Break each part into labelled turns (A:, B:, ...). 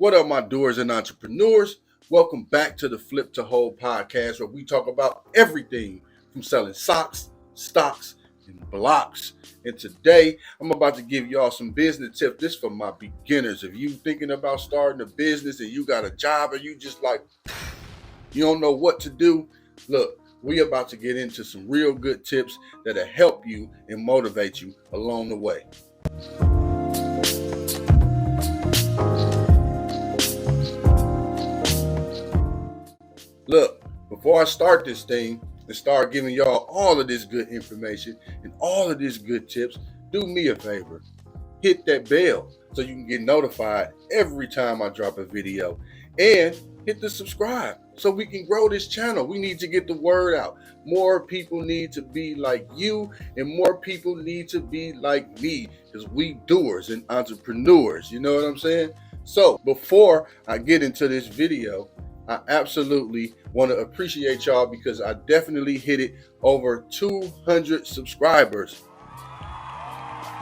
A: What up, my doers and entrepreneurs? Welcome back to the Flip to Hold podcast, where we talk about everything from selling socks, stocks, and blocks. And today, I'm about to give y'all some business tips. This for my beginners. If you thinking about starting a business and you got a job and you just like you don't know what to do, look, we about to get into some real good tips that'll help you and motivate you along the way. Look, before I start this thing and start giving y'all all of this good information and all of these good tips, do me a favor. Hit that bell so you can get notified every time I drop a video. And hit the subscribe so we can grow this channel. We need to get the word out. More people need to be like you, and more people need to be like me, because we doers and entrepreneurs. You know what I'm saying? So before I get into this video, I absolutely want to appreciate y'all because I definitely hit it over 200 subscribers.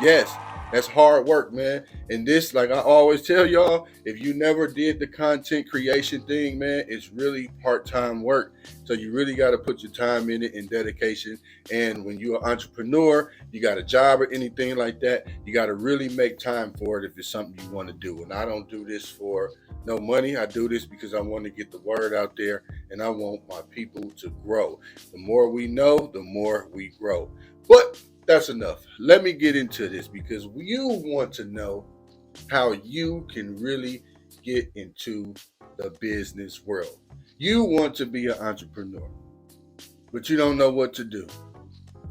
A: Yes, that's hard work, man. And this, like I always tell y'all, if you never did the content creation thing, man, it's really part-time work. So you really got to put your time in it and dedication. And when you're an entrepreneur, you got a job or anything like that, you got to really make time for it if it's something you want to do. And I don't do this for no money. I do this because I want to get the word out there and I want my people to grow. The more we know, the more we grow. But that's enough. Let me get into this because you want to know how you can really get into the business world. You want to be an entrepreneur, but you don't know what to do.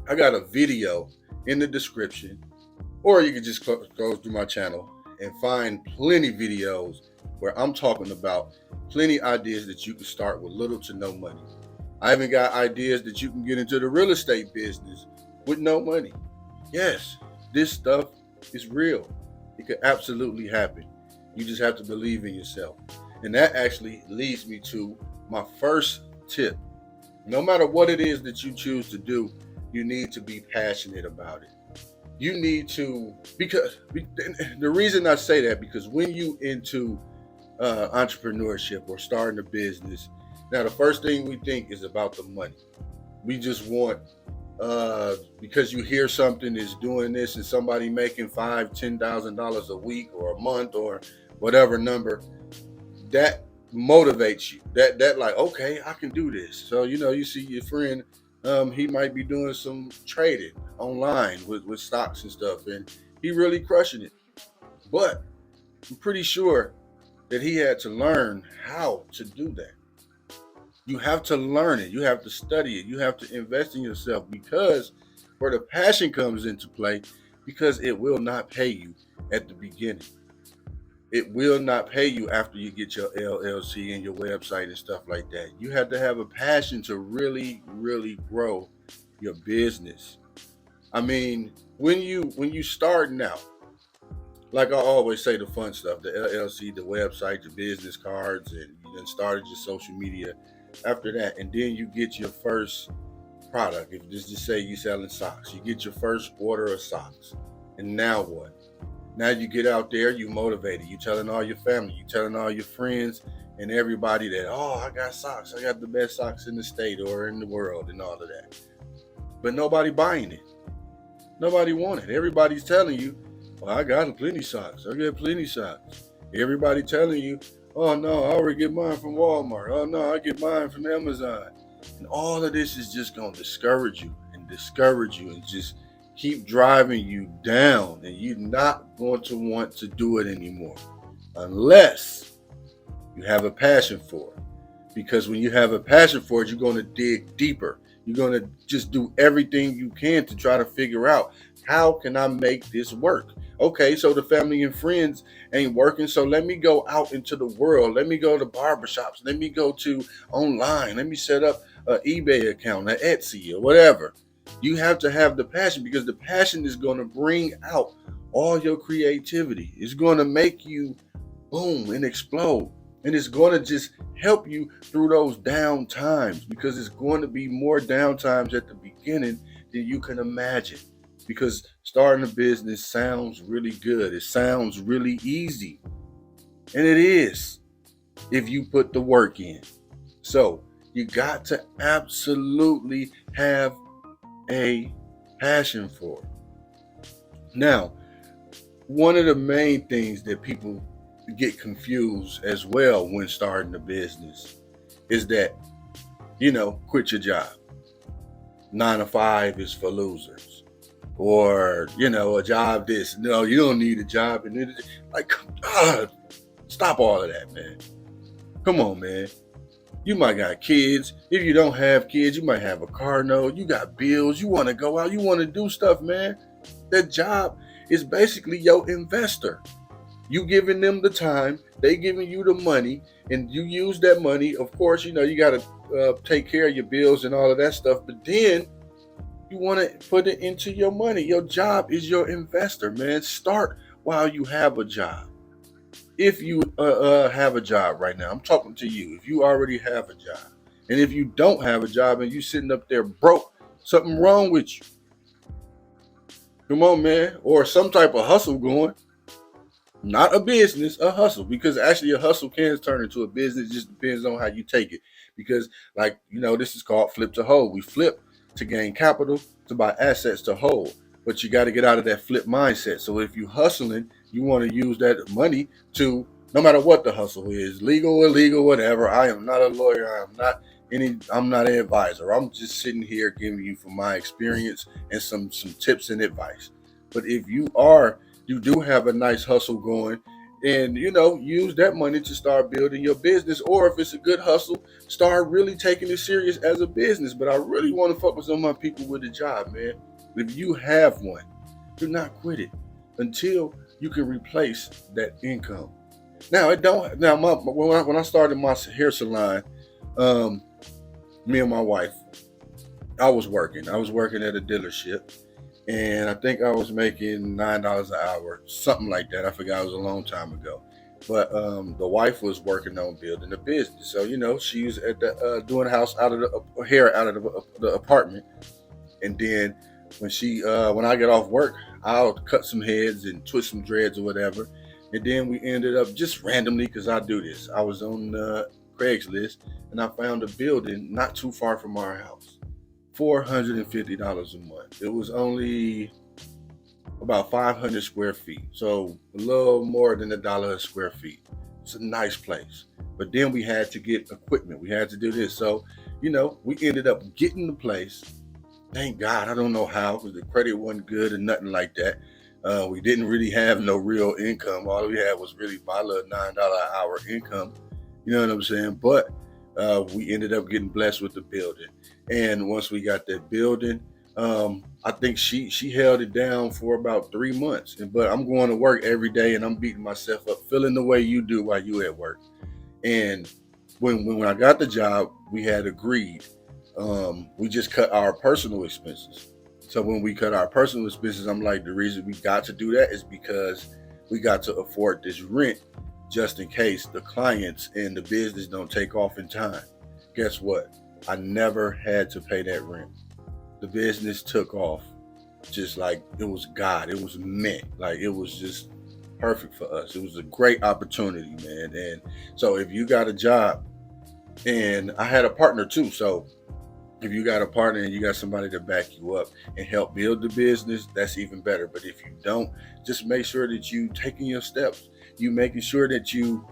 A: I got a video in the description, or you can just go through my channel and find plenty videos where I'm talking about plenty ideas that you can start with little to no money. I even got ideas that you can get into the real estate business with no money. Yes, this stuff is real. It could absolutely happen. You just have to believe in yourself. And that actually leads me to my first tip. No matter what it is that you choose to do, you need to be passionate about it. You need to, because the reason I say that, because when you into entrepreneurship or starting a business, now the first thing we think is about the money. We just want because you hear something is doing this and somebody making $5,000-$10,000 a week or a month or whatever number, that motivates you. That like, okay, I can do this. So you see your friend, he might be doing some trading online with stocks and stuff, and he really crushing it. But I'm pretty sure that he had to learn how to do that. You have to learn it. You have to study it. You have to invest in yourself, because where the passion comes into play, because it will not pay you at the beginning. It will not pay you after you get your LLC and your website and stuff like that. You have to have a passion to really, really grow your business. I mean, when you starting out, like I always say, the fun stuff, the LLC, the website, the business cards, and you then started your social media after that, and then you get your first product. If just say you selling socks, you get your first order of socks, and now what? Now you get out there, you motivated, you telling all your family, you telling all your friends and everybody that, oh, I got socks, I got the best socks in the state or in the world and all of that. But nobody buying it. Nobody want it. Everybody's telling you, well, I got plenty socks. I got plenty socks. Everybody telling you, oh no, I already get mine from Walmart. Oh no, I get mine from Amazon. And all of this is just going to discourage you and just keep driving you down. And you're not going to want to do it anymore unless you have a passion for it. Because when you have a passion for it, you're going to dig deeper. You're going to just do everything you can to try to figure out, how can I make this work? Okay, so the family and friends ain't working, so let me go out into the world. Let me go to barbershops. Let me go to online. Let me set up an eBay account, an Etsy, or whatever. You have to have the passion, because the passion is going to bring out all your creativity. It's going to make you boom and explode. And it's going to just help you through those down times, because it's going to be more down times at the beginning than you can imagine. Because starting a business sounds really good. It sounds really easy. And it is if you put the work in. So you got to absolutely have a passion for it. Now, one of the main things that people get confused as well when starting a business is that, quit your job. 9 to 5 is for losers. Or, a job this. No, you don't need a job. And like, God, stop all of that, man. Come on, man. You might got kids. If you don't have kids, you might have a car note. You got bills. You want to go out. You want to do stuff, man. That job is basically your investor. You giving them the time, they giving you the money, and you use that money. Of course, you got to take care of your bills and all of that stuff. But then you want to put it into your money. Your job is your investor, man. Start while you have a job. If you have a job right now, I'm talking to you. If you already have a job, and if you don't have a job and you sitting up there broke, something wrong with you. Come on, man. Or some type of hustle going. Not a business, a hustle. Because actually a hustle can turn into a business. It just depends on how you take it. Because this is called flip to hold. We flip to gain capital, to buy assets to hold. But you got to get out of that flip mindset. So if you hustling, you want to use that money to, no matter what the hustle is, legal, illegal, whatever. I am not a lawyer. I'm not an advisor. I'm just sitting here giving you from my experience and some tips and advice. But if you do have a nice hustle going, and use that money to start building your business, or if it's a good hustle, start really taking it serious as a business. But I really want to focus on my people with a job, man. If you have one, do not quit it until you can replace that income. Now it don't. Now when I started my hair salon, me and my wife, I was working. I was working at a dealership, and I think I was making $9 an hour, something like that. I forgot. It was a long time ago. But the wife was working on building a business, so she was at the doing house out of the hair out of the apartment, and then when I get off work, I'll cut some heads and twist some dreads or whatever, and then we ended up just randomly, because I do this. I was on Craigslist, and I found a building not too far from our house. $450 a month. It was only about 500 square feet, so a little more than $1 a square feet. It's a nice place. But then we had to get equipment. We had to do this. So, we ended up getting the place. Thank God. I don't know how, because the credit wasn't good or nothing like that. We didn't really have no real income. All we had was really my little $9 an hour income. You know what I'm saying? But we ended up getting blessed with the building. And once we got that building, I think she held it down for about 3 months. But I'm going to work every day, and I'm beating myself up, feeling the way you do while you at work. And when I got the job, we had agreed. We just cut our personal expenses. So when we cut our personal expenses, I'm like, the reason we got to do that is because we got to afford this rent, just in case the clients and the business don't take off in time. Guess what? I never had to pay that rent. The business took off just like it was God. It was meant. Like, it was just perfect for us. It was a great opportunity, man. And so if you got a job, and I had a partner too, so if you got a partner and you got somebody to back you up and help build the business, that's even better. But if you don't, just make sure that you taking your steps. You making sure that you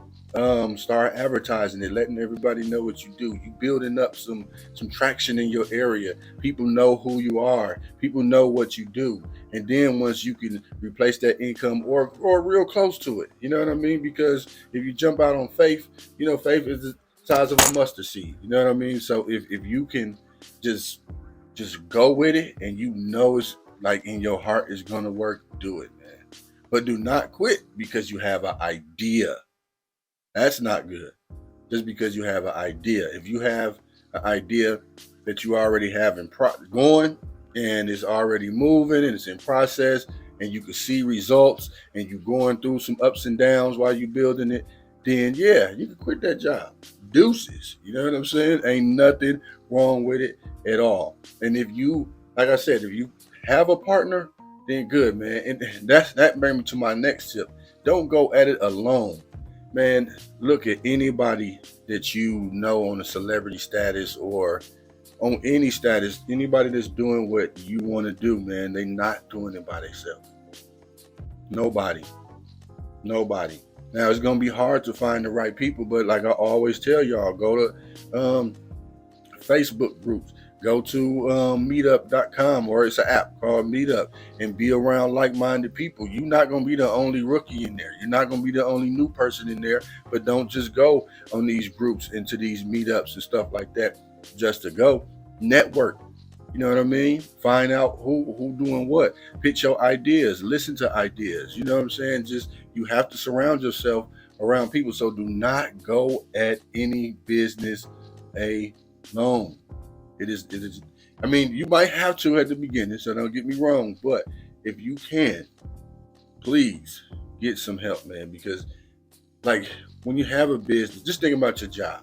A: start advertising it, letting everybody know what you do. You building up some traction in your area. People know who you are. People know what you do. And then once you can replace that income or real close to it, you know what I mean? Because if you jump out on faith, faith is the size of a mustard seed. You know what I mean? So if you can just go with it, and it's like in your heart is gonna work, do it, man. But do not quit because you have an idea. That's not good. Just because you have an idea. If you have an idea that you already have going, and it's already moving and it's in process, and you can see results, and you're going through some ups and downs while you're building it, then yeah, you can quit that job. Deuces. You know what I'm saying? Ain't nothing wrong with it at all. And if you, like I said, if you have a partner, then good, man. And that brings me to my next tip. Don't go at it alone. man, look at anybody that you know on a celebrity status or on any status, anybody that's doing what you want to do, man, they not doing it by themselves. Nobody. Nobody. Now it's gonna be hard to find the right people, but like I always tell y'all, go to Facebook groups, go to meetup.com, or it's an app called Meetup, and be around like-minded people. You're not gonna be the only rookie in there. You're not gonna be the only new person in there, but don't just go on these groups into these meetups and stuff like that just to go. Network. You know what I mean? Find out who doing what. Pitch your ideas. Listen to ideas. You know what I'm saying? Just you have to surround yourself around people. So do not go at any business alone. It is. I mean, you might have to at the beginning. So don't get me wrong. But if you can, please get some help, man. Because like when you have a business, just think about your job.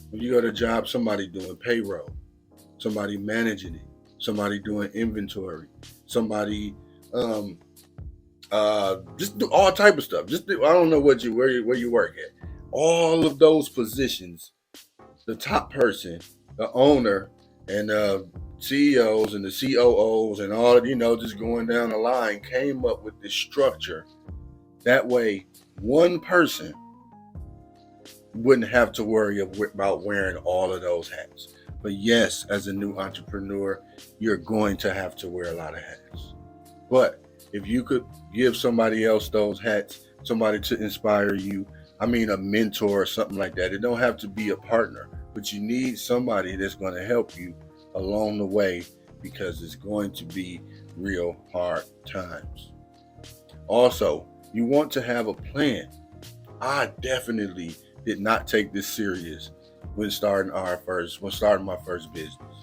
A: When you go to a job, somebody doing payroll, somebody managing it, somebody doing inventory, somebody just do all type of stuff. Just do, I don't know what where you work at. All of those positions, the top person, the owner, and CEOs and the COOs and all just going down the line came up with this structure. That way, one person wouldn't have to worry about wearing all of those hats. But yes, as a new entrepreneur, you're going to have to wear a lot of hats. But if you could give somebody else those hats, somebody to inspire you, I mean a mentor or something like that. It don't have to be a partner, but you need somebody that's going to help you along the way, because it's going to be real hard times. Also, you want to have a plan. I definitely did not take this serious when starting my first business.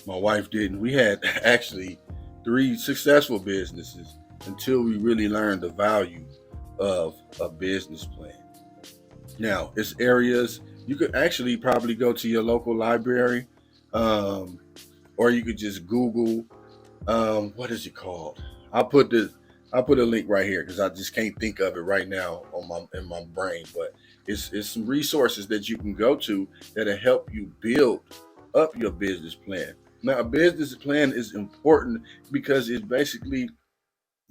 A: My wife didn't. We had actually 3 successful businesses until we really learned the value of a business plan. Now, it's areas you could actually probably go to your local library, or you could just Google, what is it called? I'll put a link right here because I just can't think of it right now in my brain. But it's some resources that you can go to that'll help you build up your business plan. Now, a business plan is important because it's basically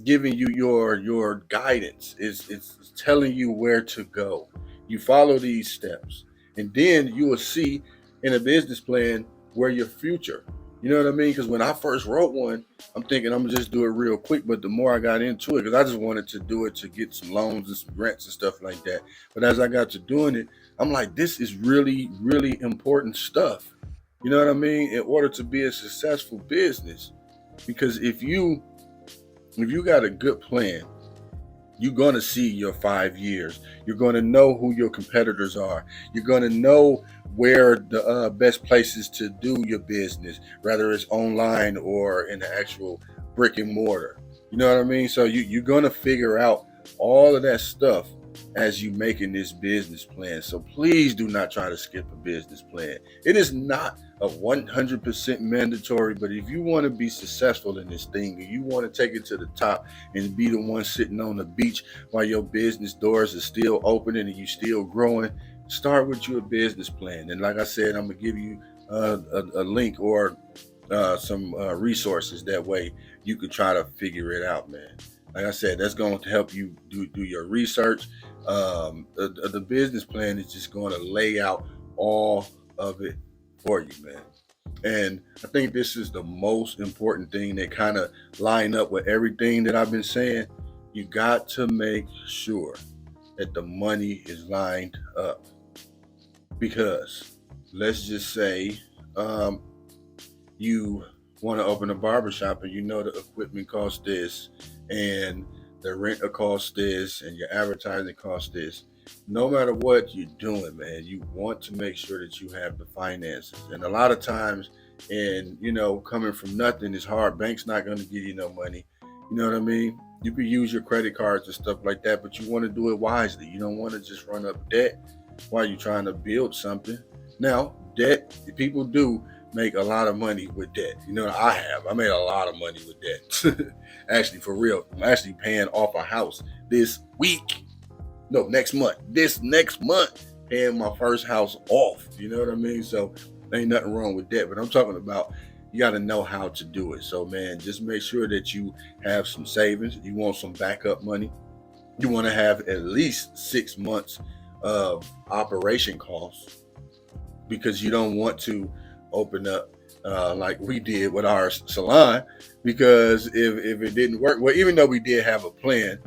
A: giving you your guidance. It's telling you where to go. You follow these steps, and then you will see in a business plan where your future. You know what I mean? Because when I first wrote one, I'm thinking I'm gonna just do it real quick. But the more I got into it, because I just wanted to do it to get some loans and some grants and stuff like that. But as I got to doing it, I'm like, this is really, really important stuff. You know what I mean? In order to be a successful business, because if you got a good plan, you're going to see your 5 years. You're going to know who your competitors are. You're going to know where the best places to do your business, whether it's online or in the actual brick and mortar. You know what I mean? So you're going to figure out all of that stuff as you making this business plan. So please do not try to skip a business plan. It is not a 100% mandatory, but if you want to be successful in this thing and you want to take it to the top and be the one sitting on the beach while your business doors are still opening and you still growing, start with your business plan. And like I said, I'm gonna give you a link or some resources. That way you can try to figure it out, man. Like I said, that's going to help you do your research. The business plan is just going to lay out all of it for you, man. And I think this is the most important thing that kind of line up with everything that I've been saying. You got to make sure that the money is lined up. Because let's just say you want to open a barbershop and you know the equipment costs this and the rent costs this and your advertising costs this. No matter what you're doing, man, you want to make sure that you have the finances. And a lot of times, and coming from nothing is hard. Bank's not going to give you no money. You know what I mean? You could use your credit cards and stuff like that, but you want to do it wisely. You don't want to just run up debt while you're trying to build something. Now, debt, people do make a lot of money with debt. I made a lot of money with debt. Actually, for real, I'm actually paying off a house this week. No, next month. This next month, paying my first house off. You know what I mean? So ain't nothing wrong with that. But I'm talking about you got to know how to do it. So man, just make sure that you have some savings. You want some backup money. You want to have at least 6 months of operation costs, because you don't want to open up like we did with our salon, because if it didn't work, well, even though we did have a plan,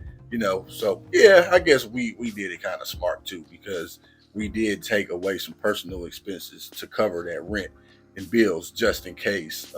A: so yeah, I guess we did it kind of smart too, because we did take away some personal expenses to cover that rent and bills just in case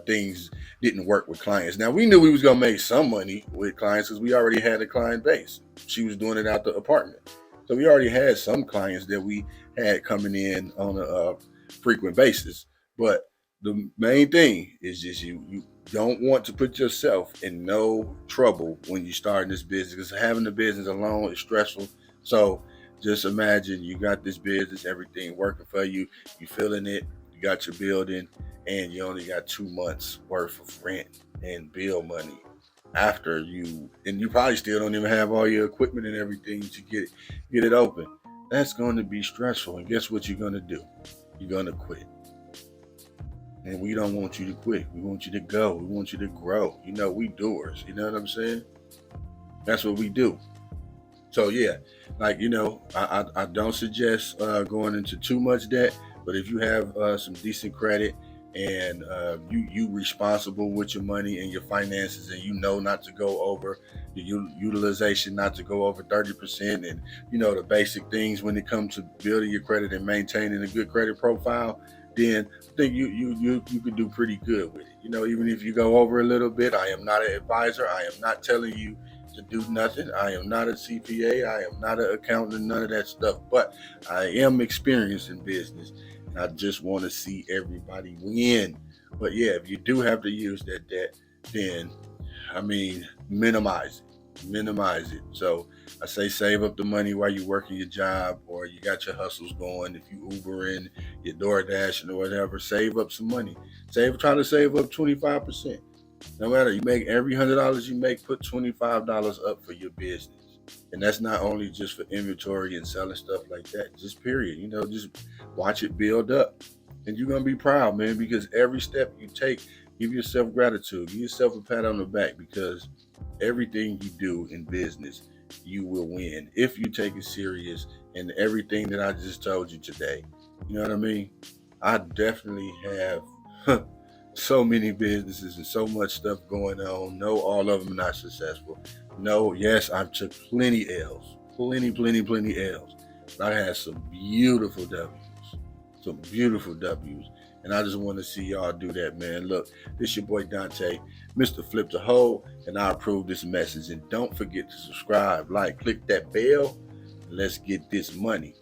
A: things didn't work with clients. Now we knew we was gonna make some money with clients because we already had a client base. She was doing it out the apartment, so we already had some clients that we had coming in on a frequent basis. But the main thing is just you don't want to put yourself in no trouble when you start this business, because having the business alone is stressful. So just imagine you got this business, everything working for you, you feeling it, you got your building, and you only got 2 months worth of rent and bill money after you probably still don't even have all your equipment and everything to get it open. That's going to be stressful. And guess what you're going to do? You're going to quit. And we don't want you to quit. We want you to go. We want you to grow. We doers. You know what I'm saying? That's what we do. So yeah, like I don't suggest going into too much debt. But if you have some decent credit, and you responsible with your money and your finances, and not to go over the utilization, not to go over 30%, and the basic things when it comes to building your credit and maintaining a good credit profile, then I think you could do pretty good with it. Even if you go over a little bit, I am not an advisor. I am not telling you to do nothing. I am not a CPA. I am not an accountant, none of that stuff. But I am experienced in business. I just want to see everybody win. But yeah, if you do have to use that debt, then minimize it. Minimize it. So I say save up the money while you're working your job, or you got your hustles going. If you Uber in, your DoorDash or whatever, save up some money. Try to save up 25%. No matter, you make every $100 you make, put $25 up for your business. And that's not only just for inventory and selling stuff like that, just period. Just watch it build up. And you're going to be proud, man, because every step you take, give yourself gratitude, give yourself a pat on the back, because everything you do in business, you will win if you take it serious. And everything that I just told you today, you know what I mean? I definitely have so many businesses and so much stuff going on. No, all of them are not successful. No, yes, I've took plenty L's, plenty L's. But I had some beautiful W's. And I just want to see y'all do that, man. Look, this your boy Dante, Mr. Flip the Hole, and I approve this message. And don't forget to subscribe, click that bell, and let's get this money.